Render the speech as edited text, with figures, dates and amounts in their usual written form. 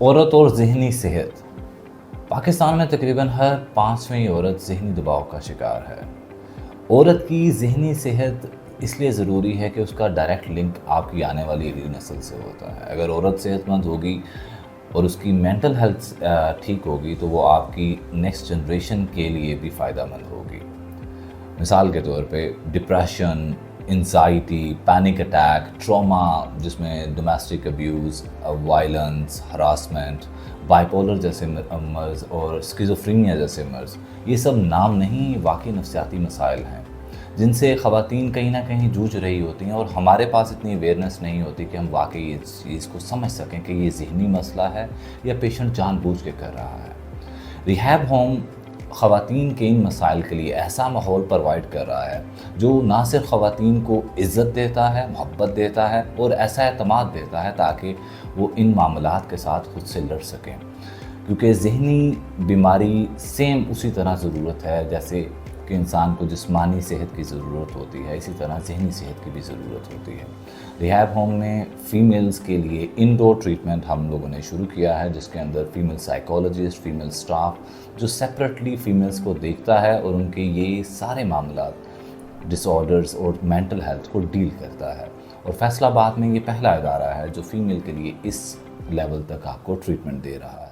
औरत और ज़हनी सेहत। पाकिस्तान में तकरीबन हर 5वीं औरत ज़हनी दबाव का शिकार है। औरत की ज़हनी सेहत इसलिए ज़रूरी है कि उसका डायरेक्ट लिंक आपकी आने वाली अगली नस्ल से होता है। अगर औरत सेहतमंद होगी और उसकी मेंटल हेल्थ ठीक होगी तो वो आपकी नेक्स्ट जनरेशन के लिए भी फ़ायदेमंद होगी। मिसाल के तौर पे depression, anxiety, panic attack, trauma जिसमें domestic abuse, violence, harassment, bipolar जैसे मर्ज़ और स्किज़ोफ्रेनिया जैसे मर्ज़, ये सब नाम नहीं, वाकई नफ्सियाती मसाइल हैं जिनसे ख़वातीन कहीं ना कहीं जूझ रही होती हैं और हमारे पास इतनी अवेयरनेस नहीं होती कि हम वाकई इस चीज़ को समझ सकें कि ये ज़हनी मसला है या पेशेंट जानबूझ के कर रहा है। रिहैब होम ख़वातीन के इन मसाइल के लिए ऐसा माहौल प्रोवाइड कर रहा है जो ना सिर्फ ख़वातीन को इज़्ज़त देता है, मोहब्बत देता है और ऐसा एतमाद देता है ताकि वो इन मामलात के साथ खुद से लड़ सकें, क्योंकि ज़हनी बीमारी सेम उसी तरह ज़रूरत है जैसे कि इंसान को जिस्मानी सेहत की ज़रूरत होती है, इसी तरह ज़हनी सेहत की भी ज़रूरत होती है। रिहैब होम में फ़ीमेल्स के लिए इंडोर ट्रीटमेंट हम लोगों ने शुरू किया है, जिसके अंदर फ़ीमेल साइकोलॉजिस्ट, फ़ीमेल स्टाफ जो सेपरेटली फ़ीमेल्स को देखता है और उनके ये सारे मामलात, डिसऑर्डर्स और मेंटल हेल्थ को डील करता है। और फैसलाबाद में ये पहला इदारा है जो फ़ीमेल के लिए इस लेवल तक आपको ट्रीटमेंट दे रहा है।